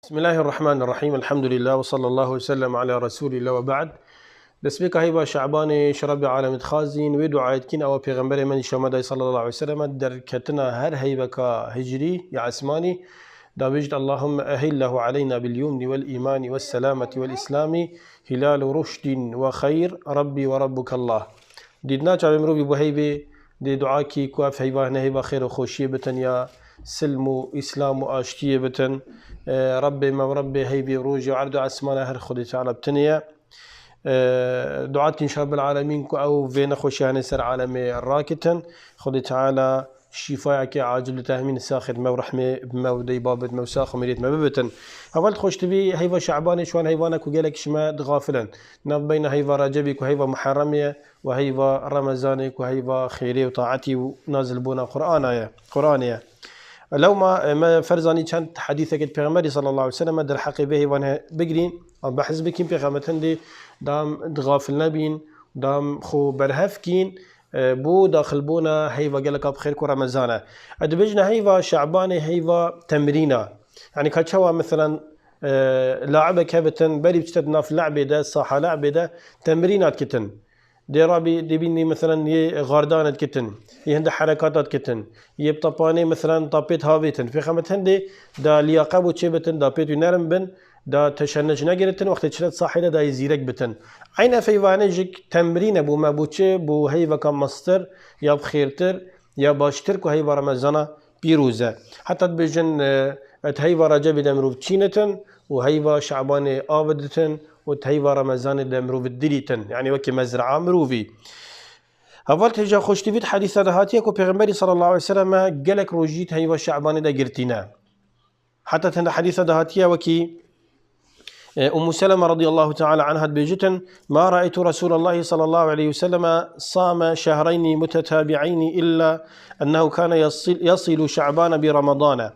بسم الله الرحمن الرحيم. الحمد لله وصلى الله وسلم على رسول الله وبعد. دسبك هيبا شعبان شرب عالم خازين ودعايت كين او پیغمبر من شمد صلى الله عليه وسلم در كتنا هر هيبا هجري يا عثماني داوجد اللهم أهله علينا باليمن والإيمان والسلامة والإسلام هلال رشد وخير ربي وربك الله. ديدنا على مروبي بهيبه دي دعاكي كواف هيبا هيبا خير وخوشيه بتن يا سلم وإسلام وآشتيه بتن ربي ما ربي هيبي روجي وعرض عسمانه هر خدي تعالى بتنيا دعاتي إن شاء رب العالمين أو فين خوشيان سر عالمي الراكتن خدي تعالى شفاعك عاجل تهمين ساخد ما ورحمة بمودي بابد موساخ ومريت ما ببتن أول خوش تبي هيفا شعباني شوان هيفانك وقالك شما غافلا ناب بين هيفا رجبك وهيفا محرمية وهيفا رمزانك وهيفا خيري وطاعتي ونازل بونا قرآنية لو ما فرزاني كانت حديثك البيغمبري صلى الله عليه وسلم در حقي به وانا بقرين او بحث بكين بيغمتن دي دام غافل نبين دام خو برهفكين بو داخل بونا هيفا قالك بخير كو رمزانا ادبجنا هيفا شعباني هيفا تمرينا يعني كاتشوا مثلا لاعبة كابتن بري بتشتدنا في اللعبة ده صاحة لعبة ده تمرينات كتن دي رابي دي بيني مثلا يه غاردانت كتن يهند حركاتات كتن يبطباني مثلا طابيت هاويتن في خمت هندي دا لياقه بو تشي بتن دا بيتو نرم بن دا تشنج نگرتن وقت تشرت صاحيده دا يزيرك بتن عين فيوانجك تمرين بو ما بو تشي بو هيفا كم مستر يا بخيرتر يا باشتر كو هيفا رمزانا بيروزه حتى بجن هيفا رجب دمرو تشينتن وهيفا شعبان آبدتن وتهيفا رمزان دمرو الدليتن يعني وكي مزرعة مروفي أول تجا خوش تفيد حديثة هاتيك وبيغمبري صلى الله عليه وسلم قالك روجيت هيفا شعبان دا قرتنا حتى تند حديثة هاتية وكي أم سلمة رضي الله تعالى عنها بيجتن ما رأيت رسول الله صلى الله عليه وسلم صام شهرين متتابعين إلا أنه كان يصل شعبان برمضان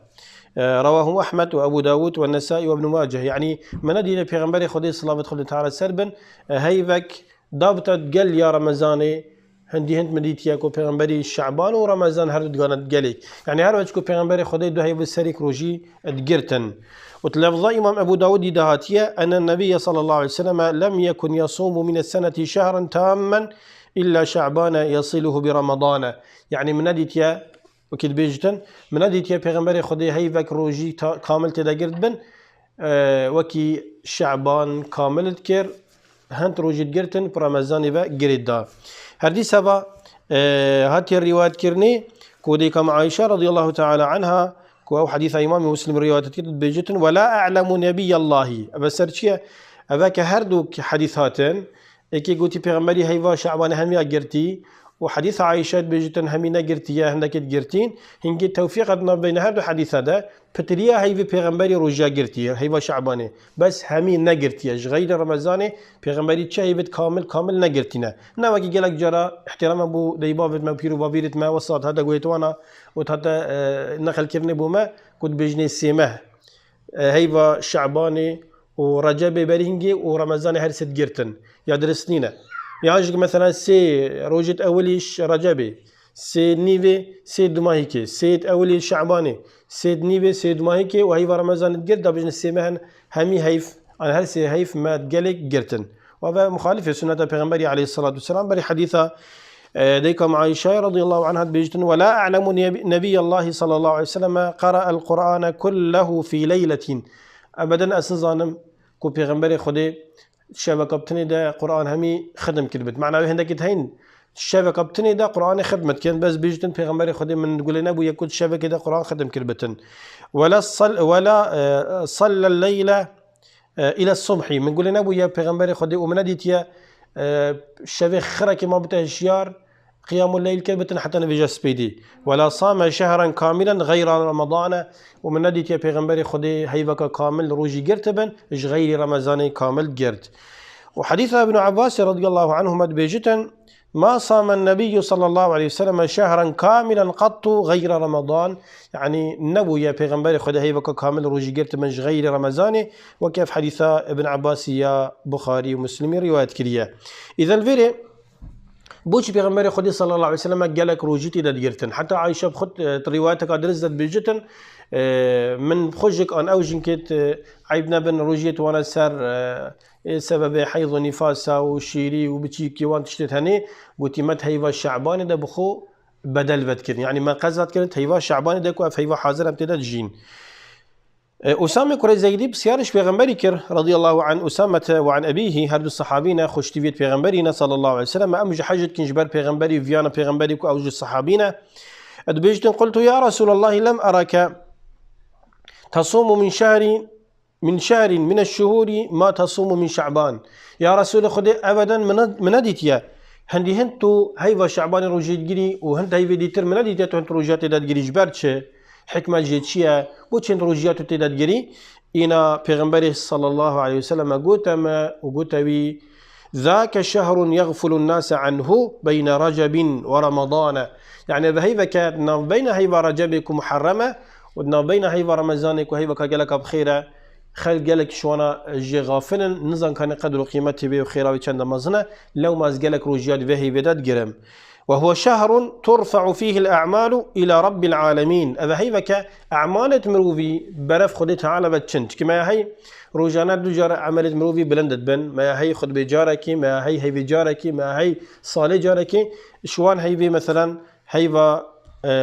رواه أحمد وأبو داود والنسائي وابن ماجه يعني من دين پیغمبر خدي صلى الله عليه تعالى سربن هيفك ضابطت قل يا رمضاني هندي هند مديتيا كو پیغمبري شعبان ورمضان هر دغانت قلي يعني هر وجه كو پیغمبر خدي دو هي بسريك روجي ادقرتن وتلفظ امام ابو داود دهاتيا ان النبي صلى الله عليه وسلم لم يكن يصوم من السنه شهرا تاما الا شعبان يصله برمضان يعني من ديتيا وكيد بيجتن من ديتيا پیغمبر خدي هيفك روجي كامل تدقرت بن وكي شعبان كامل تكر هنت روجي دقرتن برمضان با قريدا هردي سبا هاتي الروايات كرني كودي كما عائشة رضي الله تعالى عنها كو حديث إمام مسلم روايات كرت بيجتن ولا أعلم نبي الله أبسرشيا أباك هردو حديثاتن إكي قوتي بيغمبري هيفا شعبان همي أقرتي وحديث عائشة بيجتن همي نقرتي يا هندك تقرتين هنجي توفيقنا بين هردو حديثة ده بتريا هيفي بيغمبري رجا قرتي هيفا شعباني بس همي نقرتي غير رمضاني بيغمبري تشاهيبت كامل نقرتينا نواكي قالك جرى احترام ابو ديبافت ما بيرو بابيرت ما وصلت هذا قويتوانا وتهتا نقل كرني بوما كنت بجني السيمه هيفا شعباني ورجب برينجي ورمضان هرست قرتن يا درسنينا يعجق مثلا سي روجت أوليش رجبي سي نيفي سي دماهيكي سيد أولي شعباني سيد نيفي سي دماهيكي وهي رمضان تقرد بجن السيمهن همي هيف عن هر سي هيف ما تقلق قرتن وهذا مخالف سنة پیغمبري عليه الصلاة والسلام بري حديثة ديكم عائشة رضي الله عنها بيجتن ولا أعلم نبي الله صلى الله عليه وسلم قرأ القرآن كله في ليلة أبدا أسنزانم كو پیغمبري خدي شبكة بتني ده قرآن همي خدم كلمة معناه هندك هين الشبكة بتني ده قرآن خدمت كان بس بيجتن پیغمبر خدي من نقول لنا ابو يكون شبكة ده قرآن خدم كلمة ولا صلى الليلة إلى الصبح من نقول لنا ابو يا پیغمبر خدي ومن ديتيا الشبكة خرك ما بتهشيار قيام الليل كلمة حتى نبي سبيدي ولا صام شهرا كاملا غير رمضان ومن نديت يا پیغمبر خدي هيفك كامل روجي قرتبن اش غير رمضان كامل قرت وحديث ابن عباس رضي الله عنهما بيجتن ما صام النبي صلى الله عليه وسلم شهرا كاملا قط غير رمضان يعني نبو يا پیغمبر خدي هيفك كامل روجي قرتبن غير رمضان وكيف حديث ابن عباس يا بخاري ومسلم رواية كريه إذا الفيري بوش بيغمبري خدي صلى الله عليه وسلم قالك روجيتي دادجرتن حتى عايشة بخد روايتك درزت بيجتن من بخجك أن أوجن كت عيبنا بن روجيت وانا سر سبب حيض ونفاسا وشيري وبتشي كيوان تشتت هني وتيمت هيفا الشعباني ده بخو بدل بتكن يعني ما قزت كانت هيفا الشعباني ده كو هيفا حاضر امتداد جين. أسامة كري زيدي بسيارش بيغمبري كر رضي الله عن أسامة وعن أبيه هردو الصحابين خوش تفيت بيغمبرينا صلى الله عليه وسلم أمج حاجت كنجبر بيغمبري فيانا بيغمبري كو أوج الصحابين أدبيجتن قلت يا رسول الله لم أرك تصوم من شهر من الشهور ما تصوم من شعبان يا رسول خدي أبدا من نديتيا هندي هنتو هيفا شعبان روجيت جري وهنت هيفا ديتر من نديتيا تو هنت روجات داد جري جبرتش حكمة جيتشيا بوتشين روجياتو تداد جري إنا پیغمبر صلى الله عليه وسلم قوتما وقوتوي ذاك شهر يغفل الناس عنه بين رجب ورمضان يعني هيفا كانت بين هيفا رجبك محرمة ودنا بين هيفا رمضانك وهيفا كجلك بخيرة خل جلك شوانا جي غافلا نظام كان قدر قيمته بي وخيرا وچند مزنا لو ما زجلك روجيات فيه بدات جرم وهو شهر ترفع فيه الأعمال إلى رب العالمين هذا هيفا أعمال مروفي برف خدي تعالى بتشنت كما هي روجانات دجار عملت مروفي بلندت بن ما هي خد بجاركي ما هي بجاركي ما هي صالح جاركي شوان هي مثلا هيفا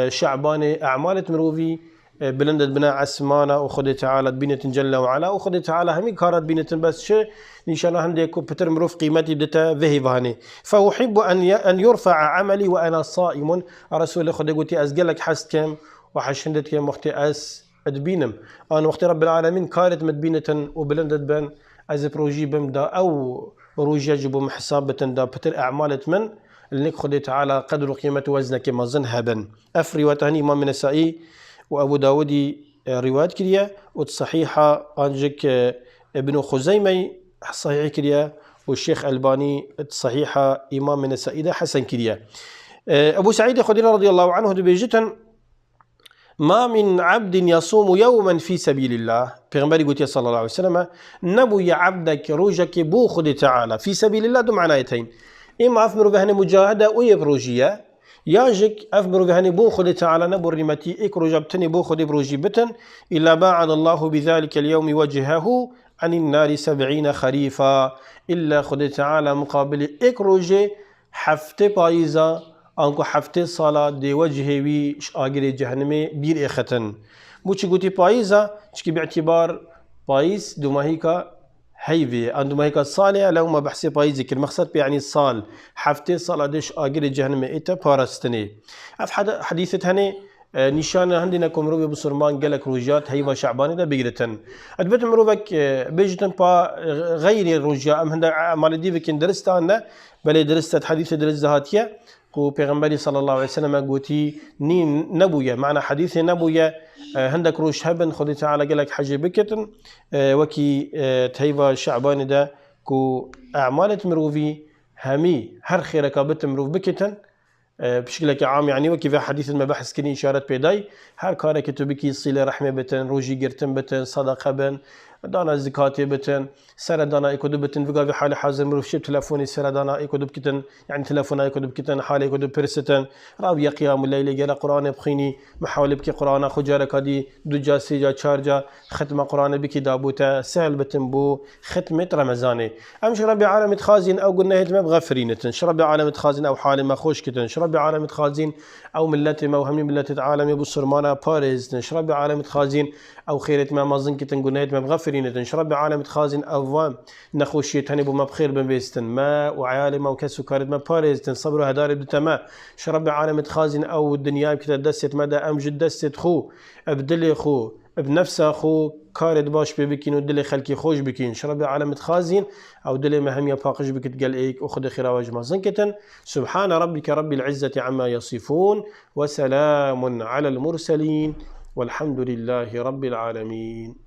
شعباني أعمال مروفي بلندت بنا عسمانة وخدي تعالى بينة جل وعلا وخدي تعالى همي كارت بينة بس شيء نشان عندك بتر مروف قيمتي دتا ذهباني فأحب أن يرفع عملي وأنا صائم رسول خدي قلتي أزقلك حسكم وحشندت كم وقت أس أدبينم أنا وقت رب العالمين كارت مدبينة وبلندت بن أز بروجي بمدا أو روجي يجب محساب دا بتر أعمال من اللي خدي تعالى قدر قيمة وزنك ما زنهبا أفري وتهني إمام النسائي وأبو داودي رواية كريا والصحيحة أنجك ابن خزيمة صحيح كريا والشيخ الباني الصحيحة إمام من السائدة حسن كريا. أبو سعيد خدري رضي الله عنه بيجتا ما من عبد يصوم يوما في سبيل الله پیغمبر قلت صلى الله عليه وسلم نبو يا عبدك روجك بو خد تعالى في سبيل الله دو معنايتين إما أفمر بهن مجاهدة ويبروجية ياجك أفبر بهني بو خدي تعالى نبو الرمتي إكرو جبتني بو خدي بروجي بتن إلا باعد الله بذلك اليوم وجهه عن النار 70 خريفا إلا خدي تعالى مقابل إكروجي حفتي بايزا أنكو حفتي صلاة دي وجهي وي آقري جهنمي بير إختن بوچي قوتي بايزا چكي باعتبار بايز دوماهيكا هيفي عندما هيك الصالة لو ما بحسي بايزك المقصد يعني الصال حفتي صلاة ديش آجر جهنم إيتا بارستني أف حديثة هني نشان عندنا كمروبي بسرمان قالك روجات هيفا شعباني دا بيجرتن أدبت مروبك بيجتن با غير الرجاء أم هندا مال ديفكين درستان بل درست حديث درست هاتيا كو پیغمبري صلى الله عليه وسلم قوتي ني نبويا معنى حديث نبويا هندك روش هبن خدي تعالى قالك حاجة بكتن وكي تهيفا شعباني دا كو أعمال مروفي همي هر خيرك بتمروف بكتن بشكل عام يعني وكي في حديث المباحث كني إشارة بيداي هر كارك تبكي صلة رحمة بتن روجي قرتن بتن صدقة بن دانا زكاة بتن سر دانا يكودو بتن في حال حاضر مروف شيب تلفوني سر دانا يكودو بكتن يعني تلفونا يكودو بكتن حال يكودو برستن راوي قيام الليل جل قرآن بخيني محاول بكي قرآن خجارك هذه دجا سيجا شارجا ختم قرآن بكي دابوتا سهل بتن بو ختمة رمضاني أمش ربي عالم خازن أو قلنا هتم بغفرينتن شربي عالم خازن أو حال ما خوش كتن شربي عالم خازن أو ملتي موهمي ملتي عالم يبو سرمانا باريز شربي عالم خازن أو خيرت ما مازن كتن قلنا هتم بغفرينتن شربي عالم خازن أو نخوشيت هني بو ما بخير بنبيستن ما وعيالي ما وكسو كارد ما باريزتن صبروا هداري بدتما شربي عالم خازن أو الدنيا كده دست مدى أمجد دست خو ابدلي خو بنفسه خو كارد باش ببكين ودلي خلكي خوش بكين شربي عالم خازن أو دلي مهم يفاقش بك تقل إيك أخذ خيرا وجمع زنكة سبحان ربك رب العزة عما يصفون وسلام على المرسلين والحمد لله رب العالمين.